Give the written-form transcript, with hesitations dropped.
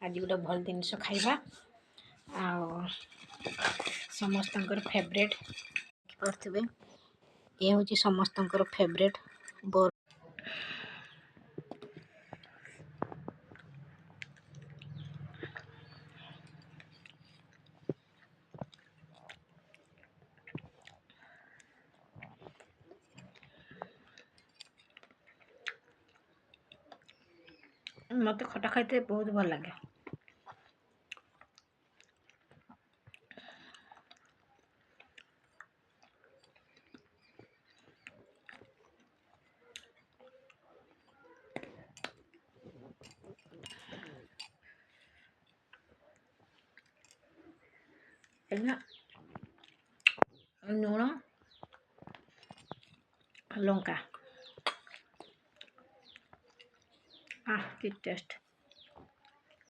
आज गोटे भल जिनस खाइबा आ समस्त फेवरेट पारे ये हूँ समस्त फेवरेट बर मत खटा खाइते बहुत भल लगे। लुण लंका कि टेस्ट।